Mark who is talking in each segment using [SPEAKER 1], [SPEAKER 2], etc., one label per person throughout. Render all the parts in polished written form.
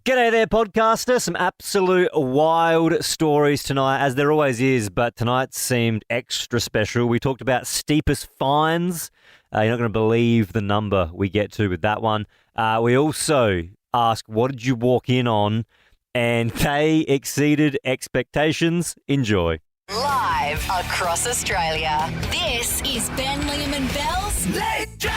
[SPEAKER 1] G'day there, podcaster. Some absolute wild stories tonight, as there always is, but tonight seemed extra special. We talked about steepest fines. You're not going to believe the number we get to with that one. We also asked, what did you walk in on? And they exceeded expectations. Enjoy.
[SPEAKER 2] Live across Australia, this is Ben, Liam and Belle's Late Drive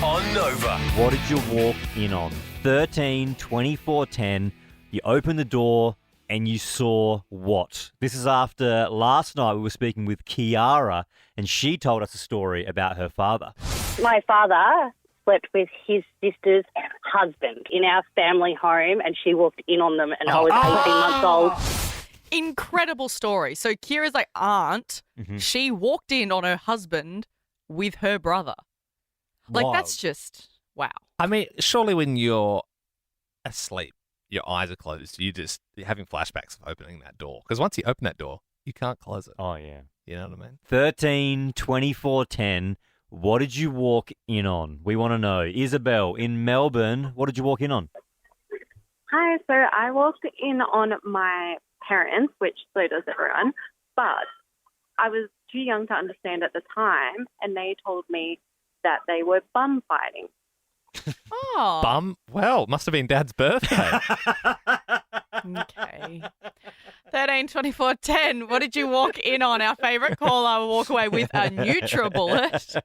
[SPEAKER 3] on Nova.
[SPEAKER 1] What did you walk in on? 13, 24, 10. You opened the door and you saw what? This is after last night we were speaking with Kiara and she told us a story about her father.
[SPEAKER 4] My father slept with his sister's husband in our family home and she walked in on them and I was 18 months old.
[SPEAKER 5] Incredible story. So Kira's like aunt, she walked in on her husband with her brother. Like
[SPEAKER 1] Wild.
[SPEAKER 5] that's just, wow.
[SPEAKER 3] I mean, surely when you're asleep, your eyes are closed, you're having flashbacks of opening that door. Because once you open that door, you can't close it.
[SPEAKER 1] Oh, yeah.
[SPEAKER 3] You know what I mean?
[SPEAKER 1] 13, 24, 10. What did you walk in on? We want to know. Isabel, in Melbourne, what did you walk in on?
[SPEAKER 6] Hi, so I walked in on my parents, which so does everyone, but I was too young to understand at the time, and they told me that they were bum fighting.
[SPEAKER 5] Oh.
[SPEAKER 3] Bum? Well, must have been Dad's birthday.
[SPEAKER 5] Okay. 13, 24, 10. What did you walk in on? Our favourite caller will walk away with a NutriBullet.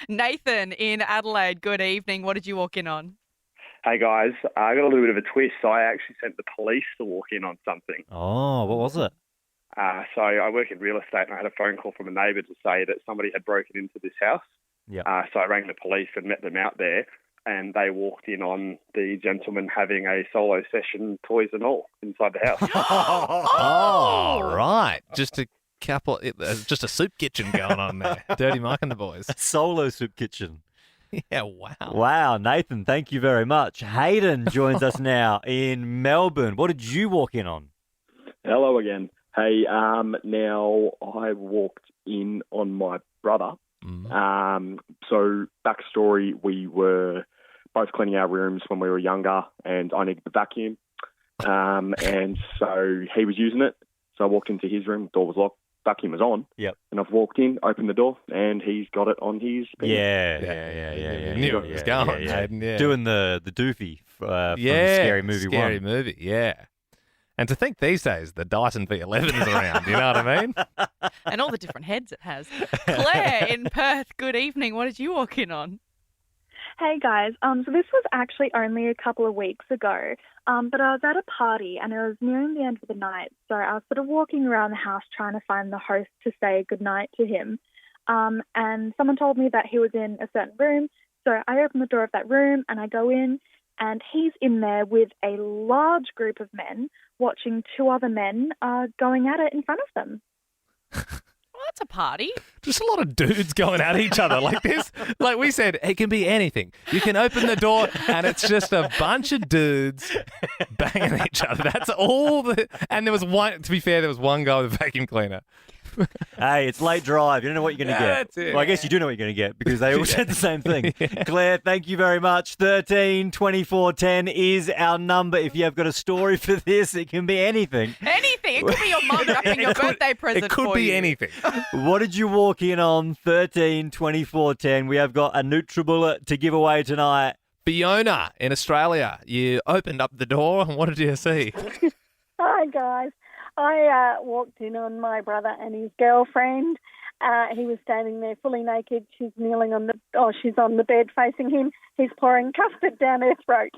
[SPEAKER 5] Nathan in Adelaide, good evening. What did you walk in on?
[SPEAKER 7] Hey guys, I got a little bit of a twist. I actually sent the police to walk in on something.
[SPEAKER 1] Oh, what was it?
[SPEAKER 7] So I work in real estate and I had a phone call from a neighbour to say that somebody had broken into this house.
[SPEAKER 1] Yeah.
[SPEAKER 7] So I rang the police and met them out there and they walked in on the gentleman having a solo session, toys and all, inside the house.
[SPEAKER 3] Oh, right. Just a soup kitchen going on there. Dirty Mike and the boys.
[SPEAKER 1] Solo soup kitchen.
[SPEAKER 3] Yeah, wow.
[SPEAKER 1] Wow, Nathan, thank you very much. Hayden joins us now in Melbourne. What did you walk in on?
[SPEAKER 8] Hello again. Hey, now I walked in on my brother. So backstory, we were both cleaning our rooms when we were younger and I needed the vacuum. And so he was using it. So I walked into his room, door was locked, vacuum was on.
[SPEAKER 1] Yep.
[SPEAKER 8] And I've walked in, opened the door, and he's got it on his bed.
[SPEAKER 1] Yeah.
[SPEAKER 3] Knew it was going. Yeah.
[SPEAKER 1] Doing the doofy from Scary Movie 1.
[SPEAKER 3] Scary Movie, yeah. And to think these days the Dyson V11 is around, you know what I mean?
[SPEAKER 5] And all the different heads it has. Claire in Perth, good evening. What did you walk in on?
[SPEAKER 6] Hey guys, so this was actually only a couple of weeks ago, but I was at a party and it was nearing the end of the night, so I was sort of walking around the house trying to find the host to say goodnight to him, and someone told me that he was in a certain room, so I opened the door of that room and I go in and he's in there with a large group of men watching two other men going at it in front of them.
[SPEAKER 5] Well, that's a party.
[SPEAKER 3] Just a lot of dudes going at each other like this. Like we said, it can be anything. You can open the door and it's just a bunch of dudes banging each other. That's all. And there was one, to be fair, there was one guy with a vacuum cleaner.
[SPEAKER 1] Hey, it's late drive. You don't know what you're going to get.
[SPEAKER 3] That's it.
[SPEAKER 1] Well, I guess you do know what you're going to get because they all said the same thing. Claire, thank you very much. 13 24 10 is our number. If you have got a story for this, it can be anything.
[SPEAKER 5] Anything. It could be your mum wrapping your birthday present
[SPEAKER 3] It could
[SPEAKER 5] for
[SPEAKER 3] be
[SPEAKER 5] you.
[SPEAKER 3] anything.
[SPEAKER 1] What did you walk in on? 13 24 10. We have got a NutriBullet to give away tonight.
[SPEAKER 3] Fiona in Australia, you opened up the door and what did you see?
[SPEAKER 4] Hi guys. I walked in on my brother and his girlfriend. He was standing there fully naked. She's kneeling on she's on the bed facing him. He's pouring custard down her throat.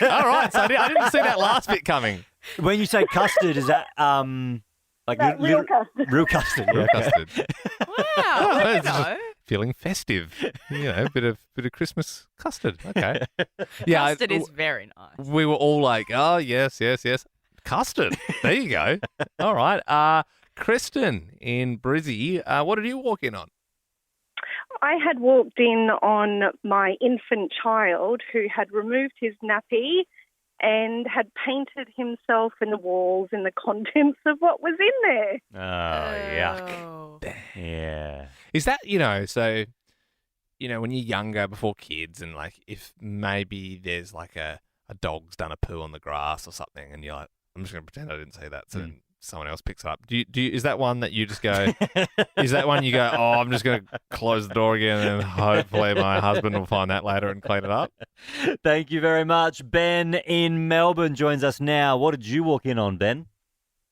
[SPEAKER 3] All right, so I didn't see that last bit coming.
[SPEAKER 1] When you say custard, is that like
[SPEAKER 4] No, real custard.
[SPEAKER 1] Real custard.
[SPEAKER 3] Real custard.
[SPEAKER 5] Wow, well, you know.
[SPEAKER 3] Feeling festive, a bit of Christmas custard. Okay, yeah,
[SPEAKER 5] Custard is very nice.
[SPEAKER 3] We were all like, oh yes, custard. There you go. All right, Kristen in Brizzy, what did you walk in on?
[SPEAKER 6] I had walked in on my infant child who had removed his nappy and had painted himself in the walls in the contents of what was in there.
[SPEAKER 1] Oh, yuck.
[SPEAKER 5] Oh.
[SPEAKER 1] Yeah.
[SPEAKER 3] Is that, so when you're younger, before kids, and like if maybe there's like a dog's done a poo on the grass or something, and you're like, I'm just going to pretend I didn't see that, so then someone else picks it up. Do you, is that one that you just go, is that one you go, oh, I'm just going to close the door again and hopefully my husband will find that later and clean it up?
[SPEAKER 1] Thank you very much. Ben in Melbourne joins us now. What did you walk in on, Ben?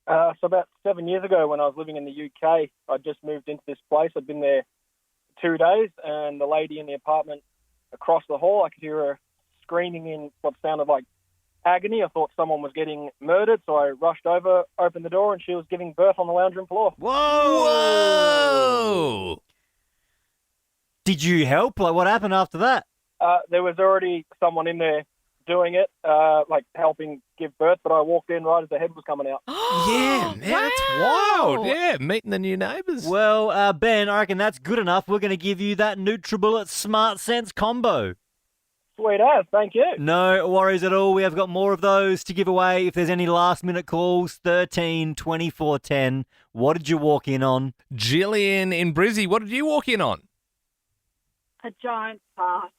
[SPEAKER 9] So about 7 years ago when I was living in the UK, I just moved into this place. I'd been there 2 days, and the lady in the apartment across the hall, I could hear her screaming in what sounded like agony. I thought someone was getting murdered, so I rushed over, opened the door, and she was giving birth on the lounge room floor.
[SPEAKER 3] Whoa!
[SPEAKER 1] Did you help? Like, what happened after that?
[SPEAKER 9] There was already someone in there doing it, like helping give birth, but I walked in right as the head was coming out.
[SPEAKER 3] Yeah, man, that's wild. Yeah, meeting the new neighbours.
[SPEAKER 1] Well, Ben, I reckon that's good enough. We're going to give you that NutriBullet Smart Sense combo.
[SPEAKER 9] Sweet as, thank you.
[SPEAKER 1] No worries at all. We have got more of those to give away. If there's any last-minute calls, 13 24 10. What did you walk in on?
[SPEAKER 3] Gillian in Brizzy, what did you walk in on?
[SPEAKER 10] A giant fart.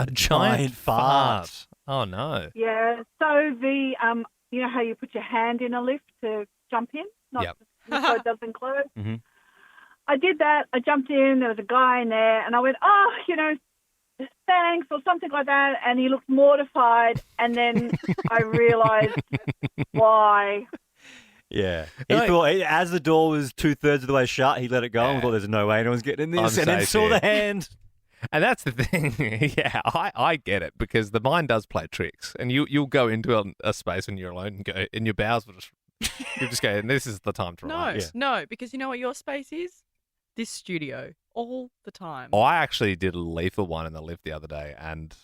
[SPEAKER 3] A giant fart. Oh, no.
[SPEAKER 10] Yeah. So the you know how you put your hand in a lift to jump in,
[SPEAKER 3] Yep.
[SPEAKER 10] so it doesn't close.
[SPEAKER 1] Mm-hmm.
[SPEAKER 10] I did that. I jumped in. There was a guy in there, and I went, oh, thanks or something like that. And he looked mortified, and then I realised why.
[SPEAKER 1] Yeah. He thought, as the door was 2/3 of the way shut, he let it go and thought there's no way anyone's getting in this. And then saw the hand.
[SPEAKER 3] And that's the thing. Yeah, I get it, because the mind does play tricks, and you'll go into a space when you're alone and go, and your bowels will you'll just go, and this is the time to relax.
[SPEAKER 5] No, because you know what your space is? This studio, all the time.
[SPEAKER 3] I actually did a lethal one in the lift the other day and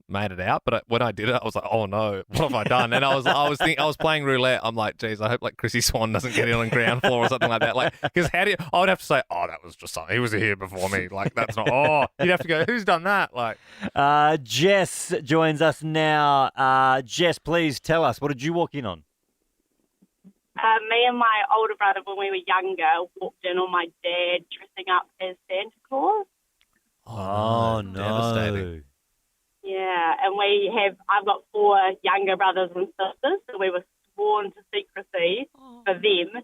[SPEAKER 3] made it out, but when I did it, I was like, oh no, what have I done? And I was playing roulette. I'm like, geez, I hope like Chrissy Swan doesn't get in on ground floor or something like that. Like, because I would have to say, oh, that was just something. He was here before me. Like, that's not. Oh, you'd have to go, who's done that? Like,
[SPEAKER 1] Jess joins us now. Jess, please tell us, what did you walk in on?
[SPEAKER 11] Me and my older brother, when we were younger, walked in on my dad dressing up as Santa Claus.
[SPEAKER 1] Oh no.
[SPEAKER 3] Devastating.
[SPEAKER 11] Yeah, and I've got 4 younger brothers and sisters, so we were sworn to secrecy for them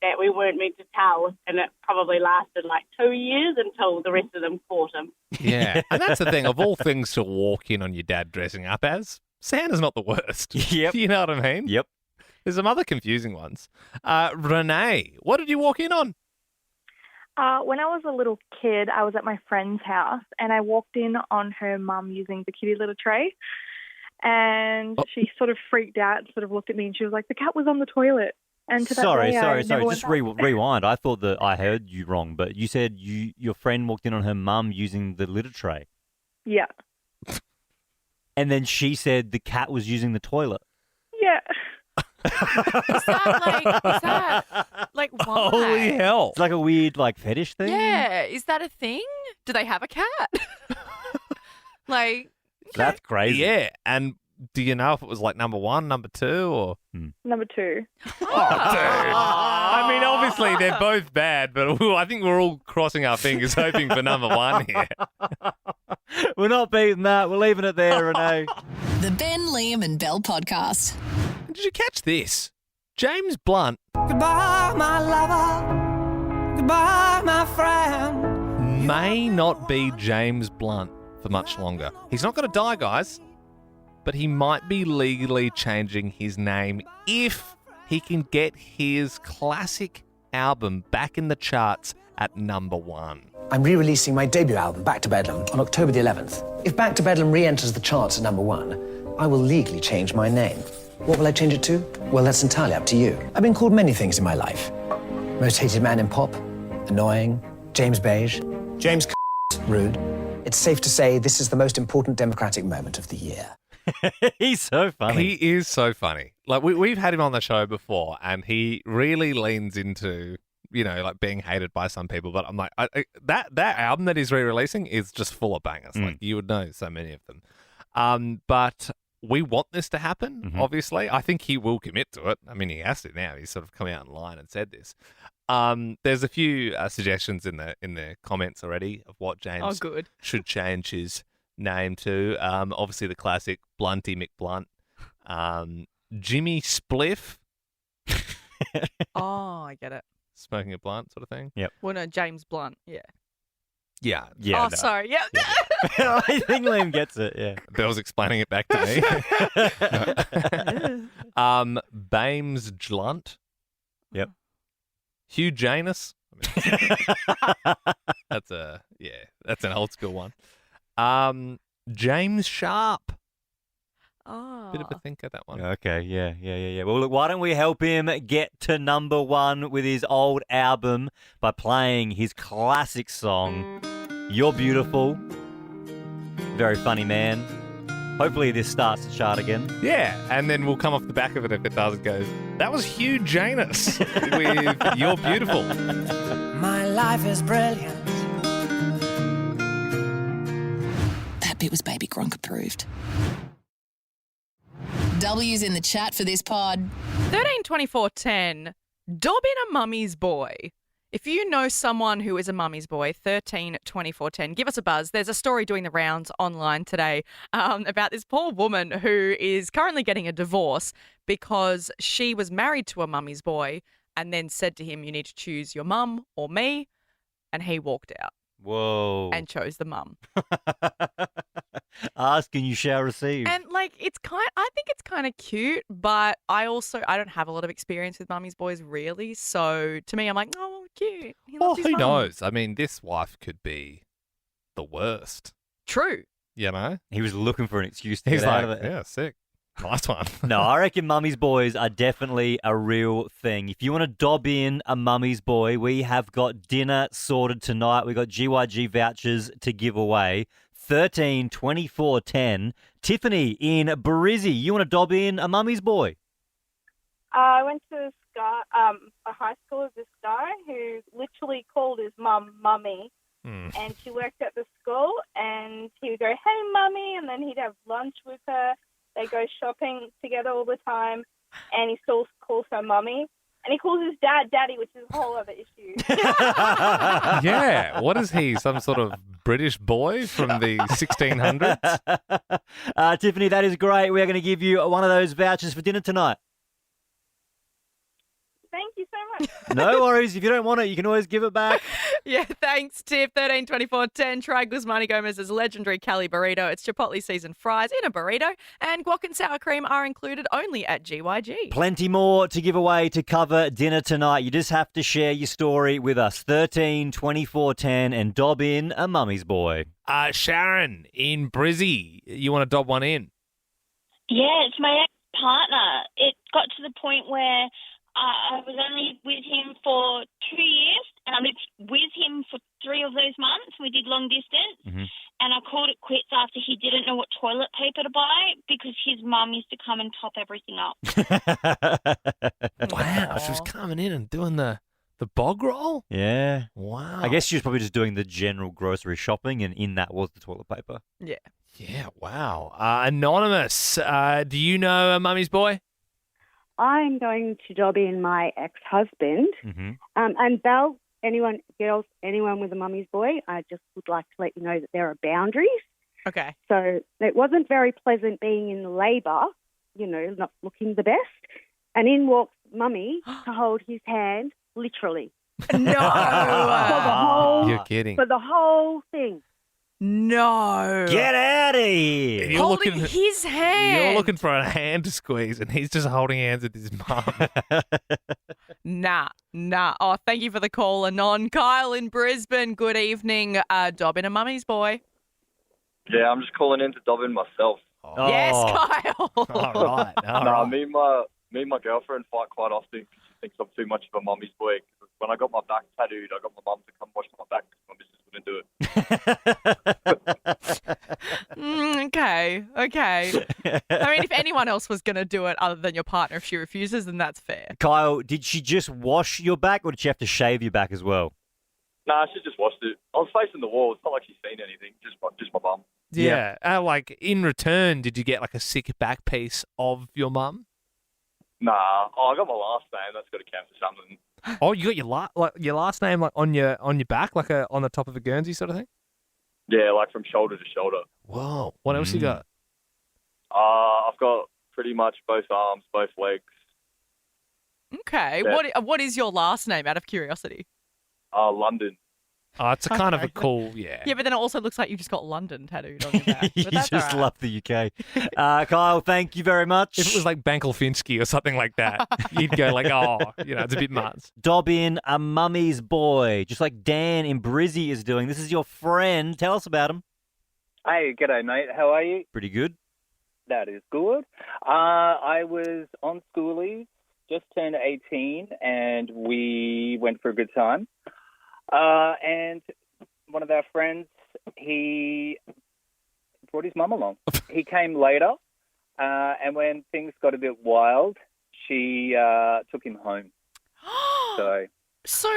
[SPEAKER 11] that we weren't meant to tell, and it probably lasted like 2 years until the rest of them caught him.
[SPEAKER 3] Yeah, and that's the thing, of all things to walk in on your dad dressing up as, Santa's not the worst.
[SPEAKER 1] Yep.
[SPEAKER 3] You know what I mean?
[SPEAKER 1] Yep.
[SPEAKER 3] There's some other confusing ones. Renee, what did you walk in on?
[SPEAKER 6] When I was a little kid, I was at my friend's house, and I walked in on her mum using the kitty litter tray, and she sort of freaked out, sort of looked at me, and she was like, the cat was on the toilet. And to that
[SPEAKER 1] Sorry.
[SPEAKER 6] day, I never
[SPEAKER 1] Just
[SPEAKER 6] went back.
[SPEAKER 1] rewind. I thought that I heard you wrong, but you said your friend walked in on her mum using the litter tray.
[SPEAKER 6] Yeah.
[SPEAKER 1] And then she said the cat was using the toilet.
[SPEAKER 6] Yeah.
[SPEAKER 5] Is that why?
[SPEAKER 3] Holy hell.
[SPEAKER 1] It's like a weird fetish thing.
[SPEAKER 5] Yeah, is that a thing? Do they have a cat?
[SPEAKER 1] That's crazy.
[SPEAKER 3] Yeah, and do you know if it was like number 1, number 2, or?
[SPEAKER 6] Number 2.
[SPEAKER 3] Oh, dude. I mean, obviously they're both bad, but I think we're all crossing our fingers hoping for number 1 here.
[SPEAKER 1] We're not beating that. We're leaving it there, Renee.
[SPEAKER 2] The Ben, Liam and Belle podcast.
[SPEAKER 3] Did you catch this? James Blunt.
[SPEAKER 12] Goodbye, my lover. Goodbye, my friend.
[SPEAKER 3] May not be James Blunt for much longer. He's not going to die, guys, but he might be legally changing his name if he can get his classic album back in the charts at number 1.
[SPEAKER 13] I'm re-releasing my debut album, Back to Bedlam, on October the 11th. If Back to Bedlam re-enters the charts at number 1, I will legally change my name. What will I change it to? Well, that's entirely up to you. I've been called many things in my life. Most hated man in pop, annoying, James Beige, James rude. It's safe to say this is the most important democratic moment of the year.
[SPEAKER 1] He's so funny.
[SPEAKER 3] He is so funny. Like, we've had him on the show before, and he really leans into, being hated by some people. But I'm like, that album that he's re-releasing is just full of bangers. Like, you would know so many of them. But we want this to happen,
[SPEAKER 1] Mhm.
[SPEAKER 3] obviously. I think he will commit to it. I mean, he has to now. He's sort of come out in line and said this. There's a few suggestions in the comments already of what James
[SPEAKER 5] good.
[SPEAKER 3] should change his name to. Obviously, the classic Blunty McBlunt. Jimmy Spliff,
[SPEAKER 5] Oh, I get it.
[SPEAKER 3] smoking a blunt sort of thing.
[SPEAKER 1] Yep.
[SPEAKER 5] Well, no, James Blunt. Yeah.
[SPEAKER 3] Yeah.
[SPEAKER 1] Yeah.
[SPEAKER 5] Oh, sorry. Yeah.
[SPEAKER 1] I think Liam gets it. Yeah.
[SPEAKER 3] Bell's explaining it back to me. Bames Jlunt.
[SPEAKER 1] Yep.
[SPEAKER 3] Hugh Janus. That's an old school one. James Sharp.
[SPEAKER 5] Oh.
[SPEAKER 3] Bit of a thinker, that one.
[SPEAKER 1] Okay, yeah. Well, look, why don't we help him get to number one with his old album by playing his classic song, You're Beautiful. Very funny man. Hopefully this starts to chart again.
[SPEAKER 3] Yeah, and then we'll come off the back of it if it doesn't go. That was Hugh Janus with You're Beautiful.
[SPEAKER 12] My life is brilliant.
[SPEAKER 2] That bit was Baby Gronk approved. W's in the chat for this pod.
[SPEAKER 5] 13 24 10. Dob in a mummy's boy. If you know someone who is a mummy's boy, 13 24 10, give us a buzz. There's a story doing the rounds online today about this poor woman who is currently getting a divorce because she was married to a mummy's boy and then said to him, you need to choose your mum or me. And he walked out
[SPEAKER 1] Whoa.
[SPEAKER 5] and chose the mum.
[SPEAKER 1] Ask and you shall receive.
[SPEAKER 5] And I think it's kind of cute, but I don't have a lot of experience with mummy's boys really. So to me, I'm like, oh, cute. He
[SPEAKER 3] Well,
[SPEAKER 5] loves his
[SPEAKER 3] who
[SPEAKER 5] mum.
[SPEAKER 3] knows? I mean, this wife could be the worst.
[SPEAKER 5] True.
[SPEAKER 3] You know?
[SPEAKER 1] He was looking for an excuse to
[SPEAKER 3] He's
[SPEAKER 1] get
[SPEAKER 3] like,
[SPEAKER 1] out of it.
[SPEAKER 3] yeah, sick. Nice one.
[SPEAKER 1] No, I reckon mummy's boys are definitely a real thing. If you want to dob in a mummy's boy, we have got dinner sorted tonight. We've got GYG vouchers to give away. 13 24 10. Tiffany in Brizzy, you want to dob in a mummy's boy?
[SPEAKER 6] I went to a high school with this guy who literally called his mum mummy, and she worked at the school, and he would go, hey, mummy, and then he'd have lunch with her. They go shopping together all the time, and he still calls her mummy. And he calls his dad daddy, which is a whole other issue.
[SPEAKER 3] Yeah. What is he? Some sort of British boy from the 1600s?
[SPEAKER 1] Tiffany, that is great. We're going to give you one of those vouchers for dinner tonight.
[SPEAKER 6] Thank you so much.
[SPEAKER 1] No worries. If you don't want it, you can always give it back.
[SPEAKER 5] Yeah, thanks, Tiff. 13 24 10. Try Guzmani Gomez's legendary Cali burrito. It's Chipotle seasoned fries in a burrito, and guac and sour cream are included only at GYG.
[SPEAKER 1] Plenty more to give away to cover dinner tonight. You just have to share your story with us. 13 24 10 and dob in a mummy's boy.
[SPEAKER 3] Sharon in Brizzy, you want to dob one in?
[SPEAKER 14] Yeah, it's my ex-partner. It got to the point where I was only with him for 2 years, and I lived with him for 3 of those months. We did long distance, and I called it quits after he didn't know what toilet paper to buy because his mum used to come and top everything up.
[SPEAKER 3] Wow, she was coming in and doing the bog roll?
[SPEAKER 1] Yeah.
[SPEAKER 3] Wow.
[SPEAKER 1] I guess she was probably just doing the general grocery shopping, and in that was the toilet paper.
[SPEAKER 5] Yeah.
[SPEAKER 3] Yeah, wow. Anonymous, do you know a mummy's boy?
[SPEAKER 15] I'm going to dob in my ex-husband. And Belle, girls, anyone with a mummy's boy, I just would like to let you know that there are boundaries.
[SPEAKER 5] Okay.
[SPEAKER 15] So it wasn't very pleasant being in labour, not looking the best. And in walks mummy to hold his hand, literally.
[SPEAKER 5] No.
[SPEAKER 3] You're kidding.
[SPEAKER 15] For the whole thing.
[SPEAKER 5] No.
[SPEAKER 1] Get out of here.
[SPEAKER 3] You're
[SPEAKER 5] Holding his hand.
[SPEAKER 3] You're looking for a hand to squeeze, and he's just holding hands with his mum.
[SPEAKER 5] Nah. Oh, thank you for the call, Anon. Kyle in Brisbane, good evening. Dob in a mummy's boy.
[SPEAKER 16] Yeah, I'm just calling in to dob in myself.
[SPEAKER 3] Oh.
[SPEAKER 5] Yes, Kyle.
[SPEAKER 3] All right.
[SPEAKER 16] Me and my girlfriend fight quite often because she thinks I'm too much of a mummy's boy. When I got my back tattooed, I got my mum to come wash my back because my missus wouldn't do it.
[SPEAKER 5] Okay. I mean, if anyone else was going to do it other than your partner, if she refuses, then that's fair.
[SPEAKER 1] Kyle, did she just wash your back, or did she have to shave your back as well?
[SPEAKER 16] Nah, she just washed it. I was facing the wall. It's not like she's seen anything. Just my bum.
[SPEAKER 3] Yeah. Like, in return, did you get like a sick back piece of your mum?
[SPEAKER 16] Nah. Oh, I got my last name. That's got to count for something.
[SPEAKER 3] Oh, you got your last name like on your back, like on the top of a Guernsey sort of thing?
[SPEAKER 16] Yeah, like from shoulder to shoulder.
[SPEAKER 3] Whoa. What else you got?
[SPEAKER 16] I've got pretty much both arms, both legs.
[SPEAKER 5] Okay.
[SPEAKER 16] Yeah.
[SPEAKER 5] What is your last name, out of curiosity?
[SPEAKER 16] London.
[SPEAKER 3] Oh, it's a kind of a cool, yeah.
[SPEAKER 5] Yeah, but then it also looks like you've just got London tattooed on your back.
[SPEAKER 1] You
[SPEAKER 5] But that's
[SPEAKER 1] just
[SPEAKER 5] all right.
[SPEAKER 1] love the UK. Kyle, thank you very much.
[SPEAKER 3] If it was like Bankelfinski or something like that, you'd go like, oh, it's a bit much.
[SPEAKER 1] Dob in a mummy's boy, just like Dan in Brizzy is doing. This is your friend. Tell us about him.
[SPEAKER 17] Hey, g'day, mate. How are you?
[SPEAKER 1] Pretty good.
[SPEAKER 17] That is good. I was on schoolies, just turned 18, and we went for a good time. And one of our friends, he brought his mum along. He came later, and when things got a bit wild, she took him home.
[SPEAKER 5] So,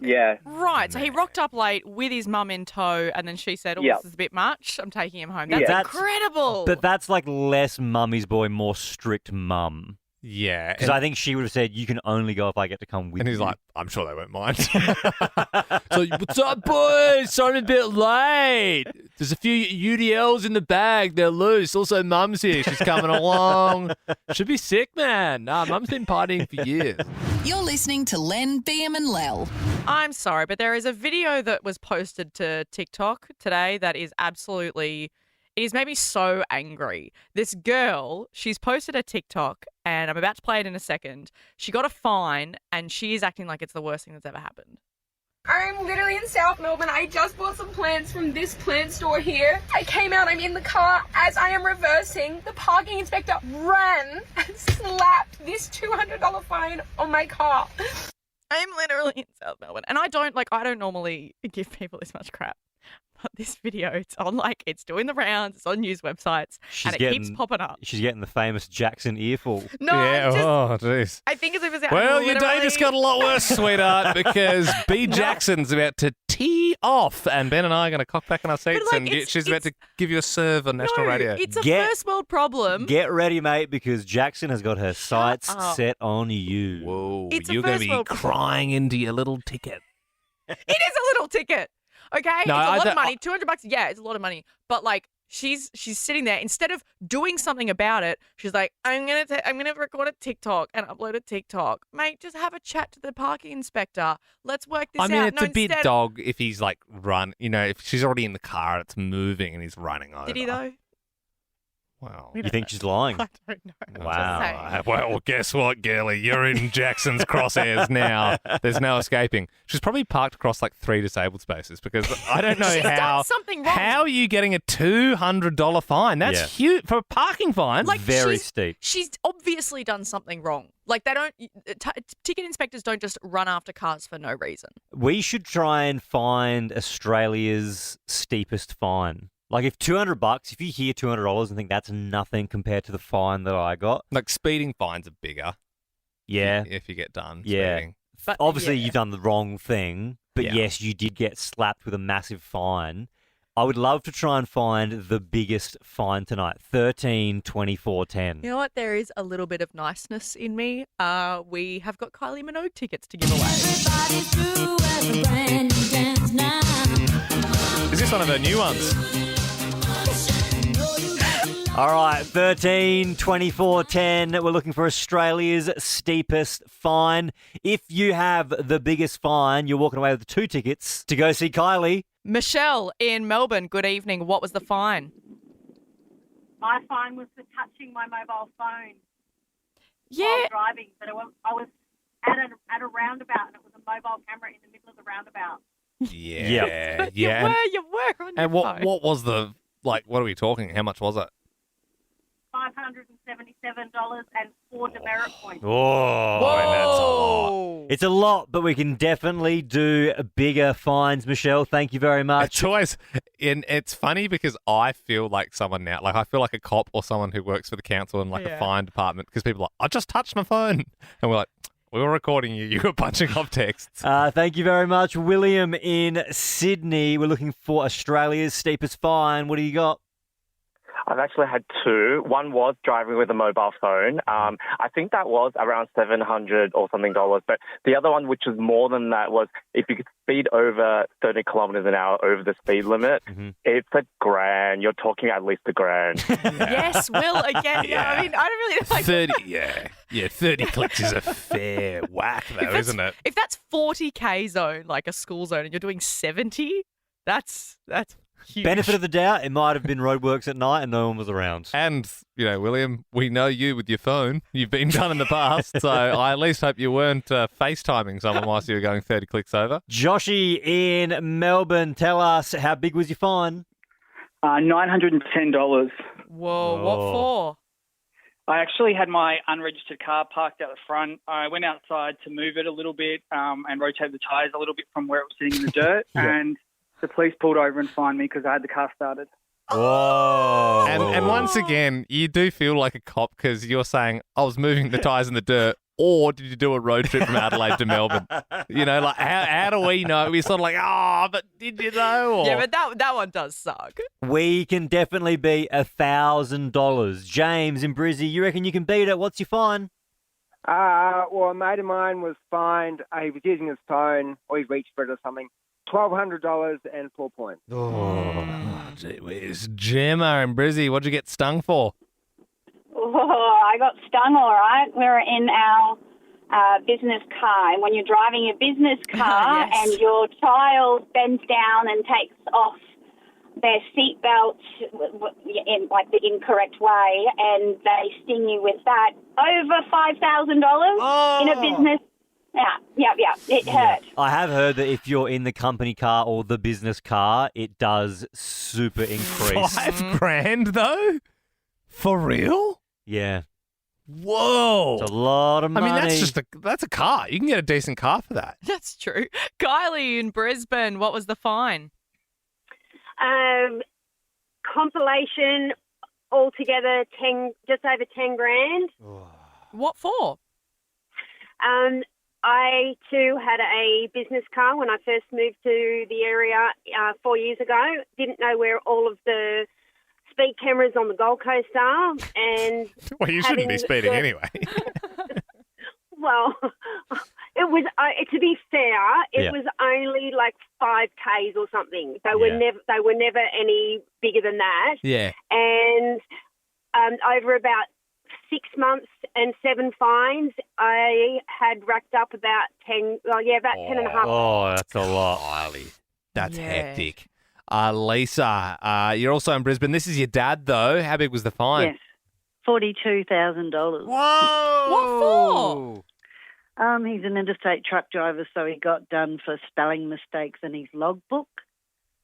[SPEAKER 17] yeah.
[SPEAKER 5] right. So he rocked up late with his mum in tow, and then she said,
[SPEAKER 17] Yeah.
[SPEAKER 5] this is a bit much. I'm taking him home. That's incredible.
[SPEAKER 1] But that's like less mummy's boy, more strict mum.
[SPEAKER 3] Yeah.
[SPEAKER 1] Because I think she would have said, you can only go if I get to come with you.
[SPEAKER 3] And he's like, I'm sure they won't mind. So, what's up, boys? Sorry I'm a bit late. There's a few UDLs in the bag. They're loose. Also, Mum's here. She's coming along. Should be sick, man. Nah, Mum's been partying for years.
[SPEAKER 2] You're listening to Len, Beam and Lel.
[SPEAKER 5] I'm sorry, but there is a video that was posted to TikTok today that is absolutely... It is made me so angry. This girl, she's posted a TikTok, and I'm about to play it in a second. She got a fine, and she is acting like it's the worst thing that's ever happened.
[SPEAKER 18] I'm literally in South Melbourne. I just bought some plants from this plant store here. I came out, I'm in the car. As I am reversing, the parking inspector ran and slapped this $200 fine on my car.
[SPEAKER 5] I'm literally in South Melbourne, and I don't normally give people this much crap. But this video, it's doing the rounds, it's on news websites, and it keeps popping up.
[SPEAKER 1] She's getting the famous Jackson earful.
[SPEAKER 5] No,
[SPEAKER 3] oh, jeez.
[SPEAKER 5] I think it's because
[SPEAKER 3] Well, your day just got a lot worse, sweetheart, because B. Jackson's about to tee off, and Ben and I are going to cock back in our seats, and she's about to give you a serve on national radio.
[SPEAKER 5] It's a first world problem.
[SPEAKER 1] Get ready, mate, because Jackson has got her sights
[SPEAKER 5] up.
[SPEAKER 1] set on you.
[SPEAKER 3] Whoa,
[SPEAKER 5] It's a
[SPEAKER 3] you're going to
[SPEAKER 5] first
[SPEAKER 3] be
[SPEAKER 5] world problem.
[SPEAKER 3] crying into your little ticket.
[SPEAKER 5] It is a little ticket. Okay,
[SPEAKER 3] No,
[SPEAKER 5] it's a
[SPEAKER 3] I
[SPEAKER 5] lot
[SPEAKER 3] don't-
[SPEAKER 5] of money. $200. Yeah, it's a lot of money. But she's sitting there instead of doing something about it. She's like, I'm gonna record a TikTok and upload a TikTok. Mate, just have a chat to the parking inspector. Let's work this out.
[SPEAKER 3] I mean, it's
[SPEAKER 5] No,
[SPEAKER 3] a bit
[SPEAKER 5] instead-
[SPEAKER 3] dog if he's if she's already in the car, it's moving and he's running over.
[SPEAKER 5] Did he though?
[SPEAKER 3] Wow.
[SPEAKER 1] You think she's lying?
[SPEAKER 5] I don't know.
[SPEAKER 1] Wow.
[SPEAKER 3] Well, guess what, girlie? You're in Jackson's crosshairs now. There's no escaping. She's probably parked across 3 disabled spaces because I don't know
[SPEAKER 5] She's done something wrong.
[SPEAKER 3] How are you getting a $200 fine? That's
[SPEAKER 1] Yeah.
[SPEAKER 3] huge for a parking fine.
[SPEAKER 1] Very steep.
[SPEAKER 5] She's obviously done something wrong. They don't. Ticket inspectors don't just run after cars for no reason.
[SPEAKER 1] We should try and find Australia's steepest fine. If $200, if you hear $200 and think that's nothing compared to the fine that I got.
[SPEAKER 3] Speeding fines are bigger.
[SPEAKER 1] Yeah.
[SPEAKER 3] If you get done
[SPEAKER 1] Yeah.
[SPEAKER 3] speeding.
[SPEAKER 5] But,
[SPEAKER 1] Obviously,
[SPEAKER 5] yeah.
[SPEAKER 1] you've done the wrong thing, but
[SPEAKER 3] Yeah.
[SPEAKER 1] yes, you did get slapped with a massive fine. I would love to try and find the biggest fine tonight. 13, 24, 10.
[SPEAKER 5] You know what? There is a little bit of niceness in me. We have got Kylie Minogue tickets to give away.
[SPEAKER 3] Is this one of her new ones?
[SPEAKER 1] All right, 13, 24, 10. We're looking for Australia's steepest fine. If you have the biggest fine, you're walking away with 2 tickets to go see Kylie.
[SPEAKER 5] Michelle in Melbourne, good evening. What was the fine?
[SPEAKER 19] My fine was for touching my mobile phone
[SPEAKER 5] Yeah.
[SPEAKER 19] while driving, but I was at a roundabout, and it was a mobile camera in the middle of the roundabout.
[SPEAKER 3] Yeah.
[SPEAKER 5] You
[SPEAKER 3] yeah.
[SPEAKER 5] were on your
[SPEAKER 3] And
[SPEAKER 5] phone.
[SPEAKER 3] what was the what are we talking? How much was it?
[SPEAKER 19] $577 and 4 demerit points.
[SPEAKER 1] Oh, that's a lot. It's a lot, but we can definitely do bigger fines, Michelle. Thank you very much.
[SPEAKER 3] It's always, and it's funny because I feel like someone now, I feel like a cop or someone who works for the council in a fine department because people are like, I just touched my phone. And we're like, we were recording you. You were punching off texts.
[SPEAKER 1] Thank you very much. William in Sydney. We're looking for Australia's steepest fine. What do you got?
[SPEAKER 20] I've actually had two. One was driving with a mobile phone. I think that was around $700 or something dollars. But the other one, which was more than that, was if you could speed over 30 kilometers an hour over the speed limit, it's $1,000. You're talking at least $1,000.
[SPEAKER 5] Yes, Will, again. Yeah. I mean, I don't really like
[SPEAKER 3] 30, yeah, 30 clicks is a fair whack, though, isn't it?
[SPEAKER 5] If that's 40k zone, like a school zone, and you're doing 70, that's huge.
[SPEAKER 1] Benefit of the doubt, it might have been roadworks at night and no one was around.
[SPEAKER 3] And, William, we know you with your phone. You've been done in the past, so I at least hope you weren't FaceTiming someone whilst you were going 30 clicks over.
[SPEAKER 1] Joshy in Melbourne, tell us, how big was your fine?
[SPEAKER 21] $910.
[SPEAKER 5] Whoa, what for?
[SPEAKER 21] I actually had my unregistered car parked out the front. I went outside to move it a little bit and rotate the tyres a little bit from where it was sitting in the dirt, and the police pulled over and fined me because I had the car started.
[SPEAKER 3] Whoa. And once again, you do feel like a cop because you're saying, I was moving the tyres in the dirt, or did you do a road trip from Adelaide to Melbourne? Like, how do we know? We're sort of like, but did you know? Or...
[SPEAKER 5] Yeah, but that one does suck.
[SPEAKER 1] We can definitely beat $1,000. James in Brizzy, you reckon you can beat it? What's your fine?
[SPEAKER 22] Well, a mate of mine was fined. He was using his phone, or he reached for it or something. $1,200 and 4 points.
[SPEAKER 3] Oh, gee whiz. Gemma and Brizzy, what'd you get stung for?
[SPEAKER 23] Oh, I got stung all right. We were in our business car. And when you're driving a business car and your child bends down and takes off their seatbelt in like the incorrect way and they sting you with that, over $5,000 in a business. Yeah. It hurt.
[SPEAKER 1] I have heard that if you're in the company car or the business car, it does super increase.
[SPEAKER 3] $5,000 though? For real?
[SPEAKER 1] Yeah.
[SPEAKER 3] Whoa.
[SPEAKER 1] It's a lot of money.
[SPEAKER 3] I mean, that's a car. You can get a decent car for that.
[SPEAKER 5] That's true. Kylie in Brisbane, what was the fine?
[SPEAKER 24] Compilation altogether just over 10 grand.
[SPEAKER 5] What for?
[SPEAKER 24] I too had a business car when I first moved to the area 4 years ago. Didn't know where all of the speed cameras on the Gold Coast are, and
[SPEAKER 3] well, you shouldn't be speeding anyway.
[SPEAKER 24] Well, it was. To be fair, it was only like 5Ks or something. They were never any bigger than that.
[SPEAKER 3] Yeah.
[SPEAKER 24] And over about 6 months and 7 fines, I had racked up about 10. About 10 and a half.
[SPEAKER 3] Oh, that's a lot. That's hectic. Lisa, you're also in Brisbane. This is your dad, though. How big was the fine?
[SPEAKER 25] Yes, $42,000.
[SPEAKER 5] Whoa! What
[SPEAKER 25] for? He's an interstate truck driver, so he got done for spelling mistakes in his logbook,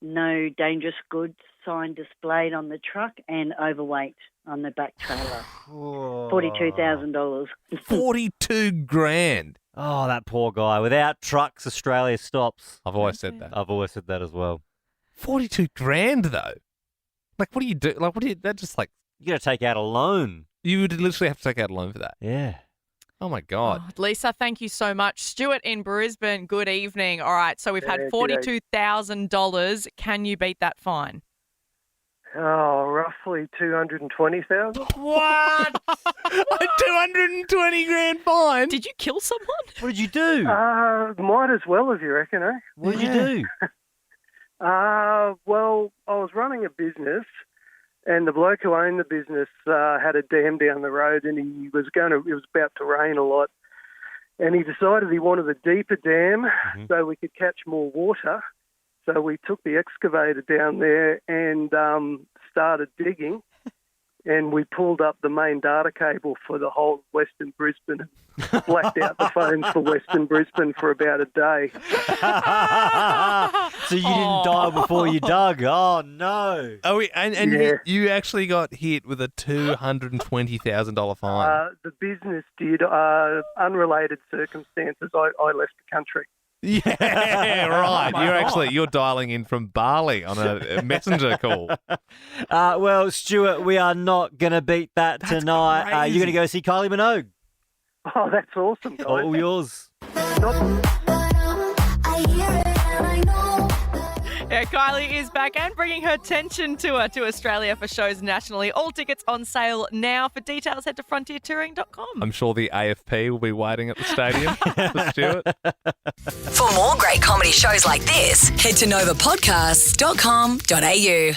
[SPEAKER 25] no dangerous goods sign displayed on the truck, and overweight on the back trailer. $42,000.
[SPEAKER 3] $42,000.
[SPEAKER 1] Oh, that poor guy. Without trucks, Australia stops.
[SPEAKER 3] I've always said that.
[SPEAKER 1] I've always said that as well.
[SPEAKER 3] $42,000 though. Like, what do you do? Like, what do you? That just like
[SPEAKER 1] you got to take out a loan.
[SPEAKER 3] You would literally have to take out a loan for that.
[SPEAKER 1] Yeah.
[SPEAKER 3] Oh my God.
[SPEAKER 5] Lisa, thank you so much. Stuart in Brisbane, good evening. All right, so we've had $42,000. Can you beat that fine?
[SPEAKER 26] Oh, roughly 220,000.
[SPEAKER 3] What? A 220,000 fine.
[SPEAKER 5] Did you kill someone?
[SPEAKER 1] What did you do?
[SPEAKER 26] Might as well, if you reckon, eh?
[SPEAKER 1] What did you do?
[SPEAKER 26] Well, I was running a business, and the bloke who owned the business had a dam down the road, and it was about to rain a lot, and he decided he wanted a deeper dam so we could catch more water. So we took the excavator down there and started digging, and we pulled up the main data cable for the whole of Western Brisbane and blacked out the phones for Western Brisbane for about a day.
[SPEAKER 1] So you didn't die before you dug? Oh, no.
[SPEAKER 3] Oh, and you actually got hit with a $220,000 fine.
[SPEAKER 26] The business did. Unrelated circumstances, I left the country.
[SPEAKER 3] Yeah, right. You're dialing in from Bali on a messenger call.
[SPEAKER 1] Well, Stuart, we are not going to beat that tonight. You're going to go see Kylie Minogue.
[SPEAKER 26] Oh, that's awesome, guys.
[SPEAKER 1] All yours.
[SPEAKER 5] Yeah, Kylie is back and bringing her Tension tour to Australia for shows nationally. All tickets on sale now. For details, head to frontiertouring.com.
[SPEAKER 3] I'm sure the AFP will be waiting at the stadium for Stuart.
[SPEAKER 2] For more great comedy shows like this, head to novapodcasts.com.au.